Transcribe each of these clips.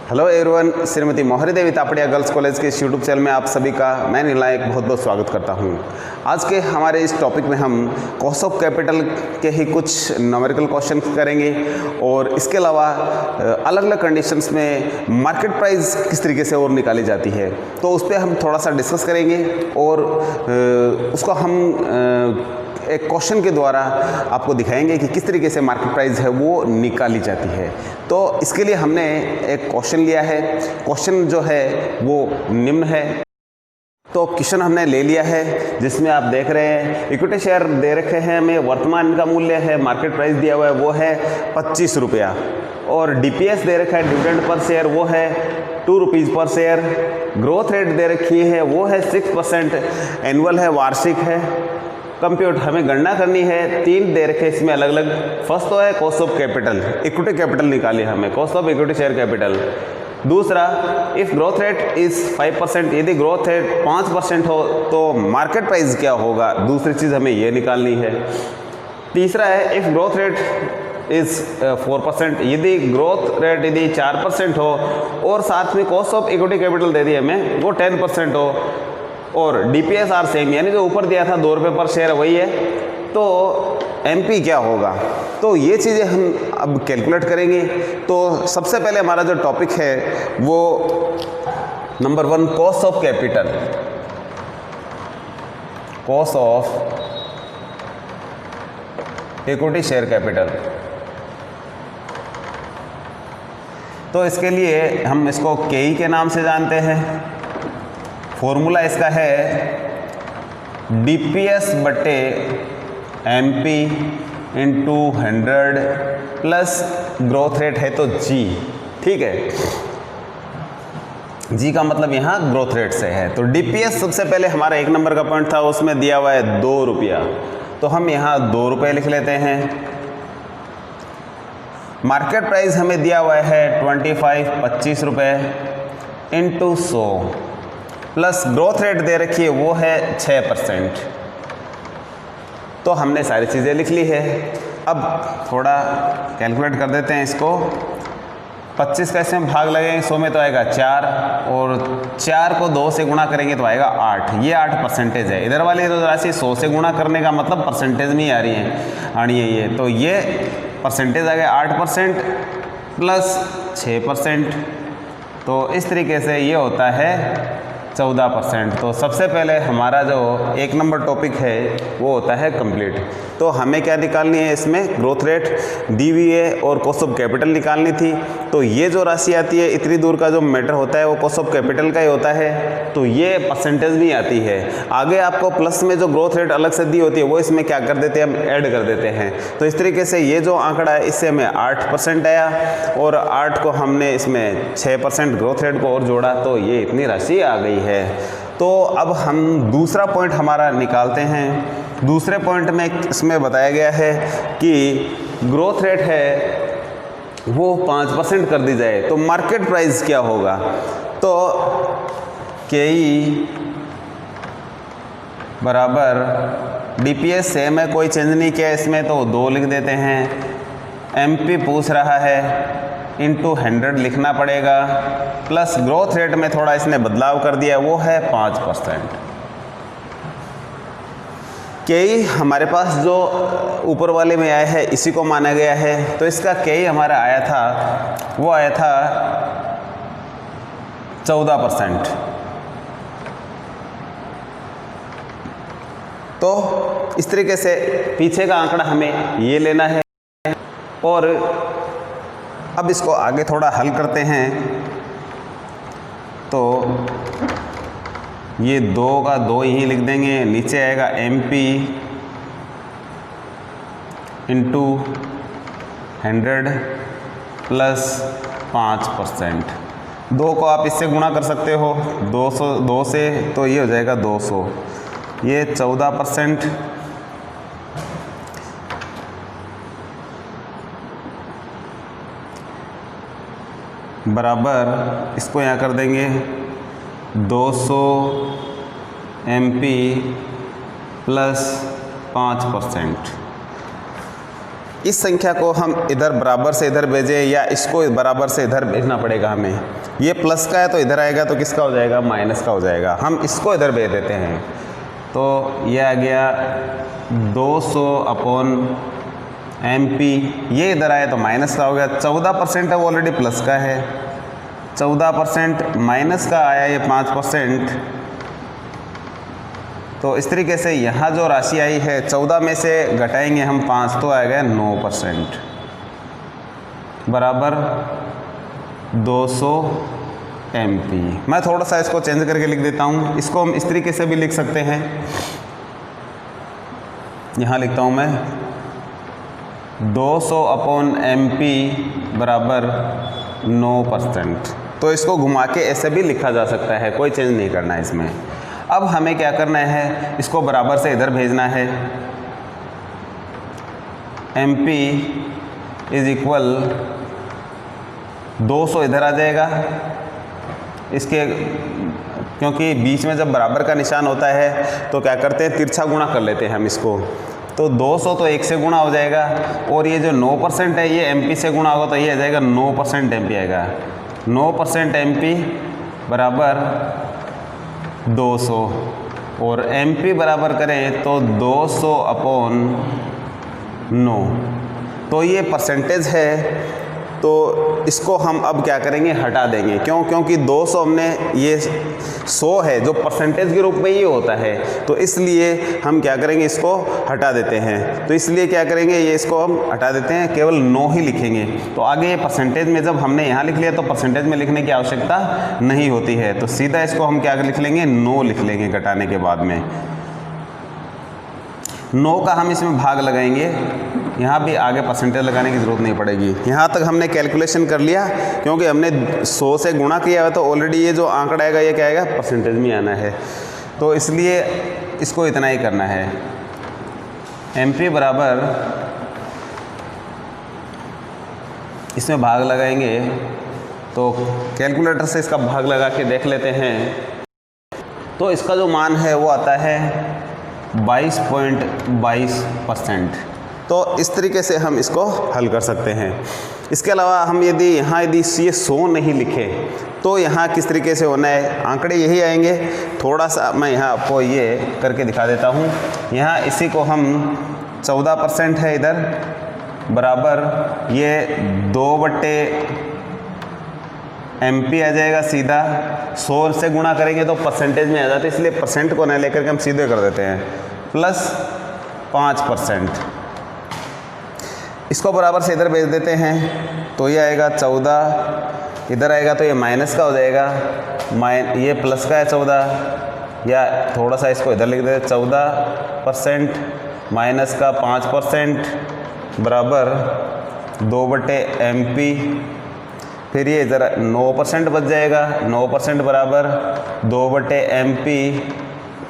Hello everyone, Shrimati मोहरी देवी Tapadia girls college के इस यूट्यूब चैनल में आप सभी का मैं निर्णायक बहुत बहुत स्वागत करता हूं। आज के हमारे इस टॉपिक में हम कॉस्ट ऑफ कैपिटल के ही कुछ न्यूमेरिकल क्वेश्चन करेंगे और इसके अलावा अलग अलग कंडीशंस में मार्केट प्राइस किस तरीके से और निकाली जाती है तो उस पर हम थोड़ा सा डिस्कस करेंगे और उसको हम एक क्वेश्चन के द्वारा आपको दिखाएंगे कि किस तरीके से मार्केट प्राइस है वो निकाली जाती है। तो इसके लिए हमने एक क्वेश्चन लिया है। क्वेश्चन जो है वो निम्न है। तो क्वेश्चन हमने ले लिया है जिसमें आप देख रहे हैं इक्विटी शेयर दे रखे हैं, हमें वर्तमान का मूल्य है, मार्केट प्राइस दिया हुआ है वो है 25 रुपया और डीपीएस दे रखा है डिविडेंड पर शेयर वो है 2 रुपीज़ पर शेयर। ग्रोथ रेट दे रखी है वो है 6%, एनुअल है, वार्षिक है। कंप्यूट हमें गणना करनी है, 3 दे रखे इसमें अलग अलग। फर्स्ट तो है cost of capital, equity capital निकाली हमें, cost of equity share capital. दूसरा, इफ़ ग्रोथ रेट इज़ 5%, यदि ग्रोथ रेट 5% हो तो मार्केट प्राइस क्या होगा, दूसरी चीज़ हमें ये निकालनी है। तीसरा है इफ़ ग्रोथ रेट इज़ 4%, यदि ग्रोथ रेट यदि 4% हो और साथ में कॉस्ट ऑफ इक्विटी कैपिटल दे दी हमें वो 10% हो और डीपीएस आर सेम, यानी जो ऊपर दिया था 2 रुपये पर शेयर वही है, तो एमपी क्या होगा। तो ये चीज़ें हम अब कैलकुलेट करेंगे। तो सबसे पहले हमारा जो टॉपिक है वो number 1 cost of capital, cost of equity share capital. तो इसके लिए हम इसको केई के नाम से जानते हैं। फॉर्मूला इसका है डीपीएस बटे MP into 100 plus growth rate है तो जी, ठीक है। जी का मतलब यहाँ ग्रोथ रेट से है। तो डीपीएस सबसे पहले हमारा 1 नंबर का पॉइंट था, उसमें दिया हुआ है 2 रुपया, तो हम यहाँ 2 रुपये लिख लेते हैं। मार्केट प्राइस हमें दिया हुआ है 25 रुपये इंटू 100 प्लस ग्रोथ रेट दे रखी है वो है 6%। तो हमने सारी चीज़ें लिख ली है। अब थोड़ा कैलकुलेट कर देते हैं इसको। 25 का इसमें भाग लगेंगे 100 में तो आएगा 4 और 4 को 2 से गुणा करेंगे तो आएगा 8। ये 8% है। इधर वाली तो राशि 100 से गुणा करने का मतलब परसेंटेज में ही आ रही है ये, तो ये परसेंटेज आ गया 8% प्लस 6%। तो इस तरीके से ये होता है 14%। तो सबसे पहले हमारा जो 1 नंबर टॉपिक है वो होता है कंप्लीट। तो हमें क्या निकालनी है, इसमें ग्रोथ रेट दी हुई है और कॉस्ट ऑफ कैपिटल निकालनी थी। तो ये जो राशि आती है इतनी दूर का जो मैटर होता है वो कॉस्ट ऑफ कैपिटल का ही होता है, तो ये परसेंटेज भी आती है। आगे आपको प्लस में जो ग्रोथ रेट अलग से दी होती है वो इसमें क्या कर देते हैं, हम ऐड कर देते हैं। तो इस तरीके से ये जो आंकड़ा है इससे हमें 8% आया और 8 को हमने इसमें 6% ग्रोथ रेट को और जोड़ा तो ये इतनी राशि आ गई है। तो अब हम दूसरा पॉइंट हमारा निकालते हैं। दूसरे पॉइंट में इसमें बताया गया है कि ग्रोथ रेट है वो 5% कर दी जाए तो मार्केट प्राइस क्या होगा। तो केई बराबर डीपीएस सेम है, कोई चेंज नहीं किया इसमें, तो 2 लिख देते हैं। एमपी पूछ रहा है इंटू 100 लिखना पड़ेगा प्लस ग्रोथ रेट में थोड़ा इसने बदलाव कर दिया वो है 5%। केई हमारे पास जो ऊपर वाले में आया है इसी को माना गया है, तो इसका केई हमारा आया था वो आया था 14%। तो इस तरीके से पीछे का आंकड़ा हमें ये लेना है और अब इसको आगे थोड़ा हल करते हैं। तो ये 2 का 2 यहीं लिख देंगे, नीचे आएगा एमपी इंटू 100 प्लस 5%। 2 को आप इससे गुणा कर सकते हो 2 से, तो ये हो जाएगा 200। ये 14% बराबर इसको यहाँ कर देंगे 200 एमपी प्लस 5%। इस संख्या को हम इधर बराबर से इधर भेजें या इसको बराबर से इधर भेजना पड़ेगा हमें। ये प्लस का है तो इधर आएगा तो किसका हो जाएगा, माइनस का हो जाएगा। हम इसको इधर भेज देते हैं तो ये आ गया 200/MP, ये इधर आया तो माइनस का हो गया। 14% है वो ऑलरेडी प्लस का है, 14% माइनस का आया ये 5%। तो इस तरीके से यहाँ जो राशि आई है 14 में से घटाएंगे हम 5 तो आएगा 9% बराबर 200 MP। मैं थोड़ा सा इसको चेंज करके लिख देता हूँ, इसको हम इस तरीके से भी लिख सकते हैं। यहाँ लिखता हूँ मैं 200/MP बराबर 9%। तो इसको घुमा के ऐसे भी लिखा जा सकता है, कोई चेंज नहीं करना है इसमें। अब हमें क्या करना है, इसको बराबर से इधर भेजना है। MP इज इक्वल 200 इधर आ जाएगा, इसके क्योंकि बीच में जब बराबर का निशान होता है तो क्या करते हैं, तिरछा गुणा कर लेते हैं हम इसको। तो 200 तो 1 से गुणा हो जाएगा और ये जो 9% है ये MP से गुणा होगा तो ये आ जाएगा 9% MP आएगा। 9% MP बराबर 200 और MP बराबर करें तो 200/9। तो ये परसेंटेज है, तो इसको हम अब क्या करेंगे, हटा देंगे। क्यों? क्योंकि 200 हमने, ये 100 है जो परसेंटेज के रूप में ये होता है, तो इसलिए हम क्या करेंगे, इसको हटा देते हैं। तो इसलिए क्या करेंगे, ये इसको हम हटा देते हैं, केवल 9 ही लिखेंगे। तो आगे ये परसेंटेज में जब हमने यहाँ लिख लिया तो परसेंटेज में लिखने की आवश्यकता नहीं होती है, तो सीधा इसको हम क्या लिख लेंगे, 9 लिख लेंगे घटाने के बाद में। 9 का हम इसमें भाग लगाएंगे, यहाँ भी आगे परसेंटेज लगाने की ज़रूरत नहीं पड़ेगी। यहाँ तक हमने कैलकुलेशन कर लिया, क्योंकि हमने 100 से गुणा किया है तो ऑलरेडी ये जो आंकड़ा आएगा ये क्या आएगा, परसेंटेज में आना है। तो इसलिए इसको इतना ही करना है। MP बराबर, इसमें भाग लगाएंगे तो कैलकुलेटर से इसका भाग लगा के देख लेते हैं। तो इसका जो मान है वो आता है 22.22%। तो इस तरीके से हम इसको हल कर सकते हैं। इसके अलावा हम यदि यहाँ ये 100 नहीं लिखे तो यहाँ किस तरीके से होना है, आंकड़े यही आएंगे। थोड़ा सा मैं यहाँ आपको ये करके दिखा देता हूँ। यहाँ इसी को हम 14% है इधर बराबर ये 2/MP आ जाएगा सीधा। 100 से गुणा करेंगे तो परसेंटेज में आ जाता है, इसलिए परसेंट को न लेकर के हम सीधे कर देते हैं, प्लस 5%। इसको बराबर से इधर भेज देते हैं तो ये आएगा 14, इधर आएगा तो ये माइनस का हो जाएगा, ये प्लस का है 14, या थोड़ा सा इसको इधर लिख देते हैं 14% माइनस का 5% बराबर 2/MP। फिर ये इधर 9% बच जाएगा, 9% बराबर 2/MP।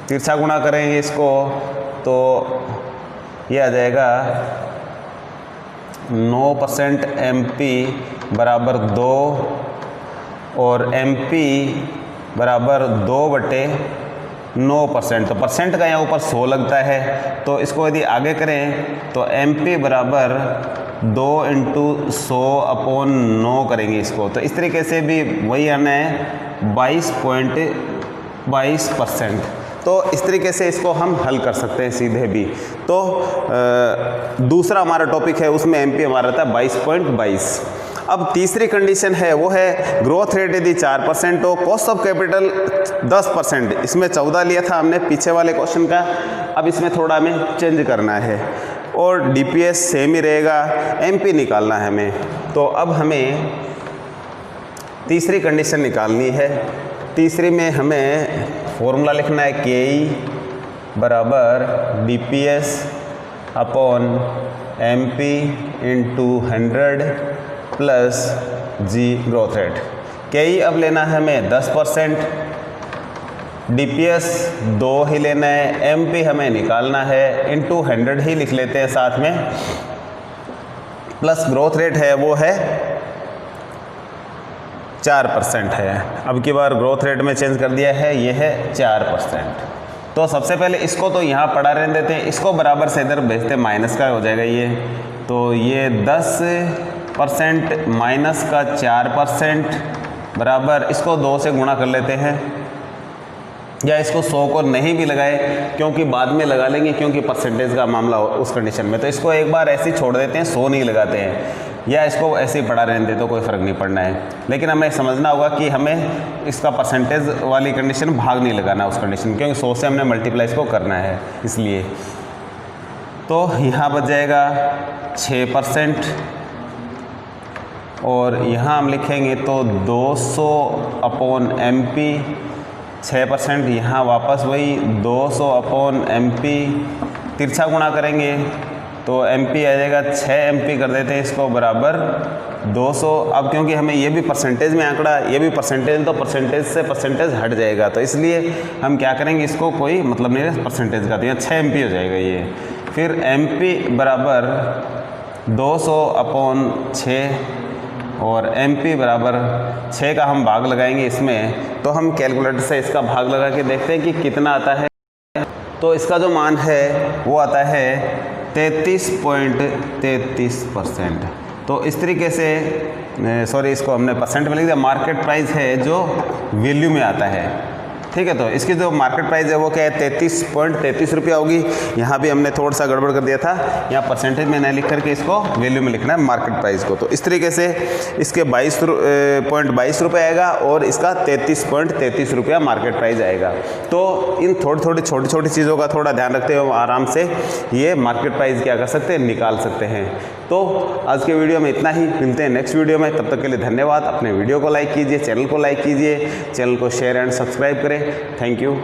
तिरछा गुणा करेंगे इसको तो ये आ जाएगा 9% MP बराबर 2 और MP बराबर 2/9%। तो परसेंट का यहाँ ऊपर 100 लगता है, तो इसको यदि आगे करें तो MP बराबर 2 × 100/9 करेंगे इसको। तो इस तरीके से भी वही आना है 22.22%। तो इस तरीके से इसको हम हल कर सकते हैं सीधे भी। तो दूसरा हमारा टॉपिक है, उसमें MP हमारा था 22.22। अब तीसरी कंडीशन है वो है ग्रोथ रेट यदि 4% हो, कॉस्ट ऑफ कैपिटल 10%। इसमें 14 लिया था हमने पीछे वाले क्वेश्चन का, अब इसमें थोड़ा हमें चेंज करना है और DPS सेम ही रहेगा, MP निकालना है हमें। तो अब हमें तीसरी कंडीशन निकालनी है। तीसरी में हमें फॉर्मूला लिखना है KE बराबर DPS/MP × 100 plus G growth rate. KE अब लेना है हमें 10%, DPS 2 ही लेना है, MP हमें निकालना है, × 100 ही लिख लेते हैं साथ में, प्लस ग्रोथ रेट है वो है 4% है। अब की बार ग्रोथ रेट में चेंज कर दिया है, ये है 4%। तो सबसे पहले इसको तो यहाँ पड़ा रहने देते हैं, इसको बराबर से इधर भेजते हैं, माइनस का हो जाएगा ये तो ये 10% माइनस का 4% बराबर, इसको 2 से गुणा कर लेते हैं, या इसको 100 को नहीं भी लगाए क्योंकि बाद में लगा लेंगे, क्योंकि परसेंटेज का मामला हो उस कंडीशन में, तो इसको एक बार ऐसे ही छोड़ देते हैं, 100 नहीं लगाते हैं, या इसको ऐसे ही पड़ा रहने दे तो कोई फ़र्क नहीं पड़ना है। लेकिन हमें समझना होगा कि हमें इसका परसेंटेज वाली कंडीशन भाग नहीं लगाना उस कंडीशन, क्योंकि 100 से हमने मल्टीप्लाई इसको करना है इसलिए। तो यहाँ बच जाएगा 6%, और यहाँ हम लिखेंगे तो 200/MP, 6%, यहाँ वापस वही 200/MP, तिरछा गुणा करेंगे तो MP आ जाएगा, 6 MP कर देते हैं इसको, बराबर 200। अब क्योंकि हमें ये भी परसेंटेज में आंकड़ा, ये भी परसेंटेज, तो परसेंटेज से परसेंटेज हट जाएगा, तो इसलिए हम क्या करेंगे, इसको कोई मतलब नहीं है परसेंटेज का, तो यहाँ 6 MP हो जाएगा ये। फिर MP बराबर 200/6, और MP बराबर 6 का हम भाग लगाएंगे इसमें, तो हम कैलकुलेटर से इसका भाग लगा के देखते हैं कि कितना आता है। तो इसका जो मान है वो आता है 33.33%। तो इस तरीके से, सॉरी इसको हमने परसेंट में लिख दिया, मार्केट प्राइस है जो वैल्यू में आता है, ठीक है। तो इसकी जो मार्केट प्राइस है वो क्या है, 33.33 रुपया होगी। यहाँ भी हमने थोड़ा सा गड़बड़ कर दिया था, यहाँ परसेंटेज में नहीं लिख करके इसको वैल्यू में लिखना है मार्केट प्राइस को। तो इस तरीके से इसके 22.22 रुपये आएगा, और इसका 33.33 रुपया मार्केट प्राइस आएगा। तो इन छोटी छोटी चीज़ों का थोड़ा ध्यान रखते हुए आराम से ये मार्केट प्राइस क्या कर सकते हैं, निकाल सकते हैं। तो आज के वीडियो में इतना ही, मिलते हैं नेक्स्ट वीडियो में, तब तक के लिए धन्यवाद। अपने वीडियो को लाइक कीजिए, चैनल को लाइक कीजिए, चैनल को शेयर एंड सब्सक्राइब करें। Thank you.